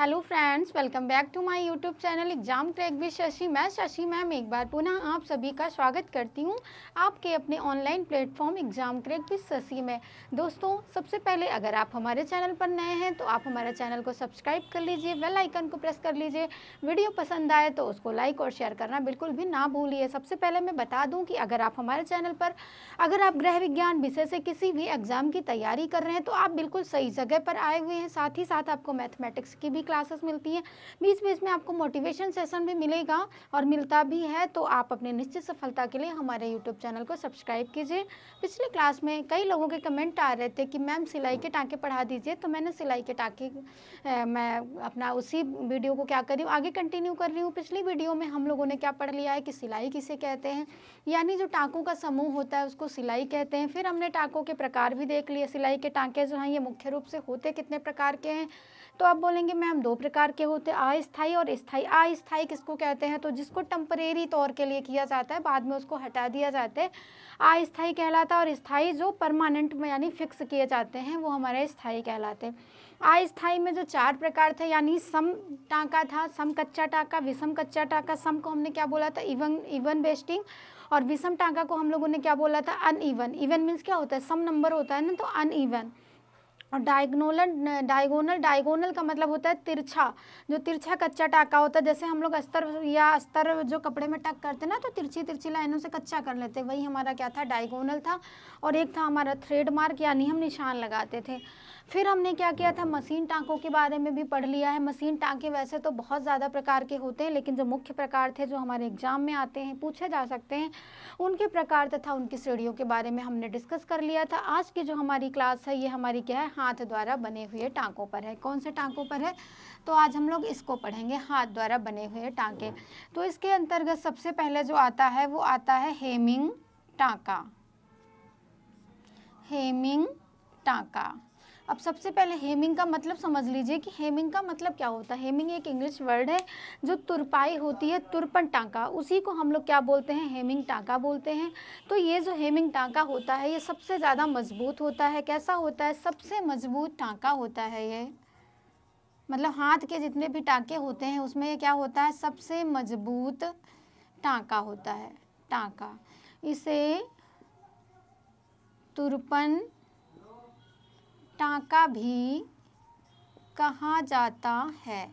Hello friends, welcome back to my YouTube channel exam crack with Shashi. मैं Shashi ma'am एक बार पुनः आप सभी का स्वागत करती हूं आपके अपने online platform exam crack with Shashi में। दोस्तों, सबसे पहले अगर आप हमारे चैनल पर नए हैं तो आप हमारे चैनल को सब्सक्राइब कर लीजिए, बेल आइकन को प्रेस कर लीजिए। वीडियो पसंद आए तो उसको लाइक और शेयर करना बिल्कुल भी ना भूलिए। सबसे पहले मैं बता दूँ कि अगर आप हमारे चैनल पर आप गृह विज्ञान विषय से किसी भी एग्जाम की तैयारी कर रहे हैं तो आप बिल्कुल सही जगह पर आए हुए हैं। साथ ही साथ आपको मैथमेटिक्स की भी क्लासेस मिलती हैं, बीच बीच में आपको मोटिवेशन सेशन भी मिलेगा और मिलता भी है। तो आप अपने निश्चित सफलता के लिए हमारे यूट्यूब चैनल को सब्सक्राइब कीजिए। पिछली क्लास में कई लोगों के कमेंट आ रहे थे कि मैम सिलाई के टाँके पढ़ा दीजिए, तो मैंने सिलाई के टाँके मैं अपना उसी वीडियो को क्या कर रही हूँ आगे कंटिन्यू कर रही हूँ। पिछली वीडियो में हम लोगों ने क्या पढ़ लिया है कि सिलाई किसे कहते हैं, यानी जो टाँकों का समूह होता है उसको सिलाई कहते हैं। फिर हमने टाँकों के प्रकार भी देख लिए। सिलाई के टाँके जो हैं ये मुख्य रूप से होते कितने प्रकार के हैं, तो आप बोलेंगे मैम 2 प्रकार के होते हैं, अस्थाई और स्थाई। अस्थाई किसको कहते हैं, तो जिसको टेम्परेरी तौर के लिए किया जाता है, बाद में उसको हटा दिया जाता है, अस्थाई कहलाता है। और स्थाई जो परमानेंट में यानी फिक्स किए जाते हैं वो हमारे स्थाई कहलाते हैं। अस्थाई में जो 4 प्रकार थे, यानी सम टाँका था, सम कच्चा टाँका, विषम कच्चा टाँका। सम को हमने क्या बोला था, इवन वेस्टिंग, और विषम टाँका को हम लोगों ने क्या बोला था, अनइवन। इवन मीन्स क्या होता है, सम नंबर होता है ना, तो अनइवन। और डायगोनल का मतलब होता है तिरछा, जो तिरछा कच्चा टाँका होता है। जैसे हम लोग अस्तर जो कपड़े में टक करते ना, तो तिरछी तिरछी लाइनों से कच्चा कर लेते, वही हमारा क्या था, डायगोनल था। और एक था हमारा थ्रेड मार्क, यानी हम निशान लगाते थे। फिर हमने क्या किया था, मशीन टाँकों के बारे में भी पढ़ लिया है। मशीन टाँके वैसे तो बहुत ज़्यादा प्रकार के होते हैं, लेकिन जो मुख्य प्रकार थे जो हमारे एग्जाम में आते हैं, पूछे जा सकते हैं, उनके प्रकार तथा उनकी श्रेणियों के बारे में हमने डिस्कस कर लिया था। आज की जो हमारी क्लास है ये हमारी क्या है, हाथ द्वारा बने हुए टाँकों पर है। कौन से टाँकों पर है, तो आज हम लोग इसको पढ़ेंगे, हाथ द्वारा बने हुए टाँके। तो इसके अंतर्गत सबसे पहले जो आता है वो आता है हेमिंग टाँका। हेमिंग टाँका। अब सबसे पहले हेमिंग का मतलब समझ लीजिए कि हेमिंग का मतलब क्या होता है। हेमिंग एक इंग्लिश वर्ड है, जो तुरपाई होती है, तुरपन टाँका, उसी को हम लोग क्या बोलते हैं, हेमिंग टाँका बोलते हैं। तो ये जो हेमिंग टाँका होता है ये सबसे ज़्यादा मजबूत होता है। कैसा होता है, सबसे मजबूत टाँका होता है ये, मतलब हाथ के जितने भी टाँके होते हैं उसमें ये क्या होता है, सबसे मजबूत टाँका होता है, टाँका। इसे तुरपन टाँका भी कहा जाता है,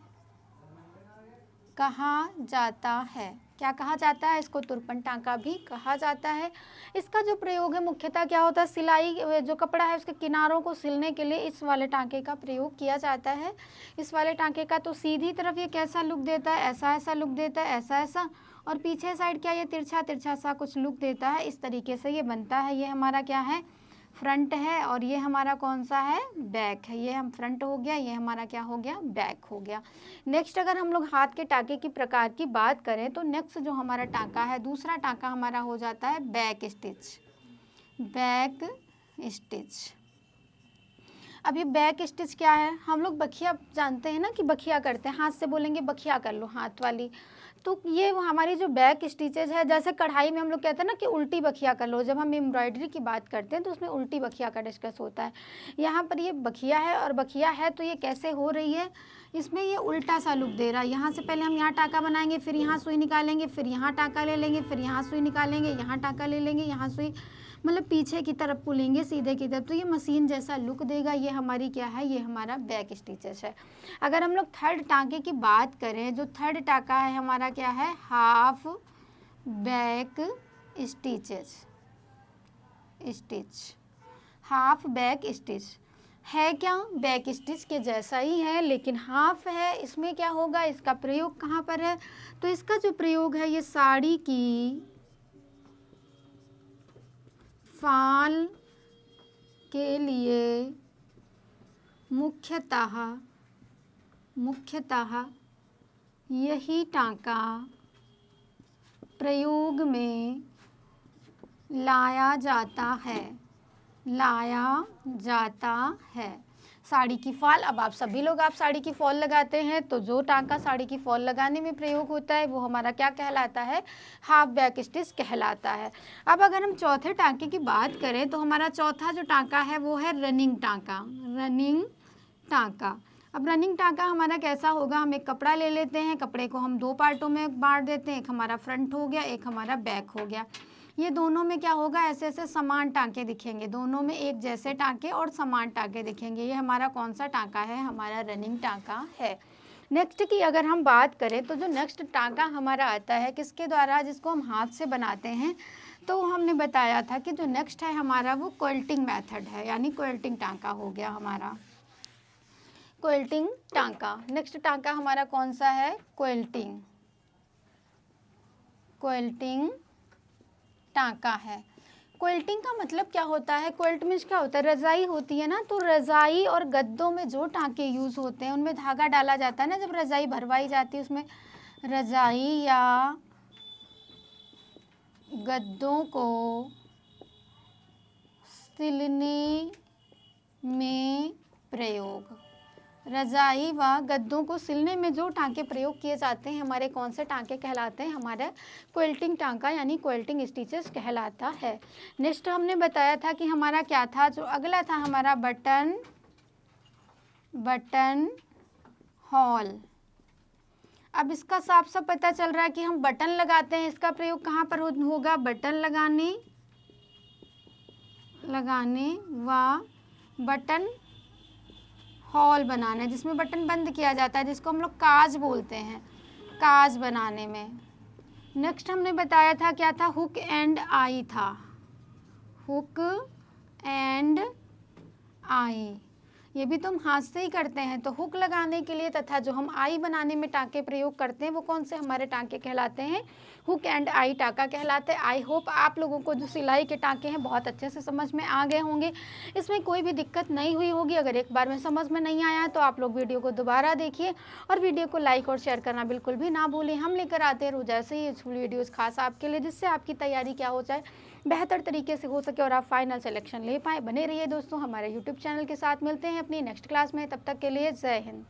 कहा जाता है। क्या कहा जाता है, इसको तुरपन टाँका भी कहा जाता है। इसका जो प्रयोग है मुख्यतः क्या होता है, सिलाई जो कपड़ा है उसके किनारों को सिलने के लिए इस वाले टाँके का प्रयोग किया जाता है। इस वाले टाँके का तो सीधी तरफ ये कैसा लुक देता है, ऐसा ऐसा लुक देता है, ऐसा ऐसा, और पीछे साइड क्या ये तिरछा तिरछा सा कुछ लुक देता है। इस तरीके से ये बनता है। ये हमारा क्या है, फ्रंट है, और ये हमारा कौन सा है, बैक है। ये हम फ्रंट हो गया, ये हमारा क्या हो गया, बैक हो गया। नेक्स्ट अगर हम लोग हाथ के टाँके की प्रकार की बात करें तो नेक्स्ट जो हमारा टाँका है, दूसरा टाँका हमारा हो जाता है बैक स्टिच। Back stitch. अब ये बैक स्टिच क्या है, हम लोग बखिया जानते हैं ना कि बखिया करते हैं, हाथ से बोलेंगे बखिया कर लो, हाथ वाली। तो ये हमारी जो बैक स्टिचेज है, जैसे कढ़ाई में हम लोग कहते हैं ना कि उल्टी बखिया कर लो, जब हम एम्ब्रॉयडरी की बात करते हैं तो उसमें उल्टी बखिया का डिस्कस होता है। यहाँ पर ये बखिया है, और बखिया है तो ये कैसे हो रही है, इसमें ये उल्टा सा लुक दे रहा है। यहाँ से पहले हम यहाँ टाँका बनाएंगे, फिर यहाँ सुई निकालेंगे, फिर यहाँ टाँका ले लेंगे, फिर यहाँ सुई निकालेंगे, यहाँ टाँका ले लेंगे, यहाँ सुई, मतलब पीछे की तरफ पुलेंगे, सीधे की तरफ, तो ये मशीन जैसा लुक देगा। ये हमारी क्या है, ये हमारा बैक स्टिचेस है। अगर हम लोग थर्ड टाँके की बात करें, जो थर्ड टाँका है हमारा क्या है, half back stitches, stitch, half back stitch है क्या, बैक स्टिच के जैसा ही है, लेकिन हाफ है। इसमें क्या होगा, इसका प्रयोग कहाँ पर है, तो इसका जो प्रयोग है ये साड़ी की फाल के लिए मुख्यतः यही टाँका प्रयोग में लाया जाता है। साड़ी की फॉल, अब आप सभी लोग आप साड़ी की फॉल लगाते हैं, तो जो टाँका साड़ी की फॉल लगाने में प्रयोग होता है वो हमारा क्या कहलाता है, हाफ बैक स्टिच कहलाता है। अब अगर हम चौथे टाँके की बात करें तो हमारा चौथा जो टाँका है वो है रनिंग टाँका। रनिंग टाँका, अब रनिंग टाँका हमारा कैसा होगा, हम एक कपड़ा ले लेते हैं, कपड़े को हम 2 पार्टों में बाँट देते हैं, एक हमारा फ्रंट हो गया, एक हमारा बैक हो गया। ये दोनों में क्या होगा, ऐसे ऐसे समान टाँके दिखेंगे, दोनों में एक जैसे टाँके और समान टाँके दिखेंगे। ये हमारा कौन सा टाँका है, हमारा रनिंग टाँका है। नेक्स्ट की अगर हम बात करें तो जो नेक्स्ट टाँका हमारा आता है किसके द्वारा, जिसको हम हाथ से बनाते हैं, तो हमने बताया था कि जो नेक्स्ट है हमारा वो क्विल्टिंग मेथड है, यानी क्विल्टिंग टाँका हो गया हमारा, क्विल्टिंग टाँका। नेक्स्ट टाँका हमारा कौन सा है, क्विल्टिंग, क्विल्टिंग टाँका है। क्विल्टिंग का मतलब क्या होता है, क्विल्ट मीन्स क्या होता है, रज़ाई होती है ना, तो रज़ाई और गद्दों में जो टाँके यूज़ होते हैं उनमें धागा डाला जाता है ना, जब रज़ाई भरवाई जाती है उसमें रज़ाई या गद्दों को सिलने में प्रयोग, रज़ाई व गद्दों को सिलने में जो टाँके प्रयोग किए जाते हैं हमारे कौन से टाँके कहलाते हैं, हमारा क्विल्टिंग टाँका यानी क्विल्टिंग स्टिचेस कहलाता है। नेक्स्ट हमने बताया था कि हमारा क्या था, जो अगला था हमारा बटन, बटन होल। अब इसका साफ साफ पता चल रहा है कि हम बटन लगाते हैं, इसका प्रयोग कहाँ पर होगा, बटन लगाने व बटन हॉल बनाना, जिसमें बटन बंद किया जाता है, जिसको हम लोग काज बोलते हैं, काज बनाने में। नेक्स्ट हमने बताया था क्या था, हुक एंड आई था, हुक एंड आई, ये भी तुम हाथ से ही करते हैं। तो हुक लगाने के लिए तथा जो हम आई बनाने में टाँके प्रयोग करते हैं वो कौन से हमारे टाँके कहलाते हैं, हुक एंड आई टाँका कहलाते हैं। आई होप आप लोगों को जो सिलाई के टाँके हैं बहुत अच्छे से समझ में आ गए होंगे, इसमें कोई भी दिक्कत नहीं हुई होगी। अगर एक बार में समझ में नहीं आया है तो आप लोग वीडियो को दोबारा देखिए और वीडियो को लाइक और शेयर करना बिल्कुल भी ना भूलें। हम लेकर आते हैं रोज ऐसे ही यूजफुल वीडियोज़ खास आपके लिए, जिससे आपकी तैयारी क्या हो जाए, बेहतर तरीके से हो सके और आप फाइनल सिलेक्शन ले पाएँ। बने रहिए दोस्तों हमारे यूट्यूब चैनल के साथ, मिलते हैं अपनी नेक्स्ट क्लास में, तब तक के लिए जय हिंद।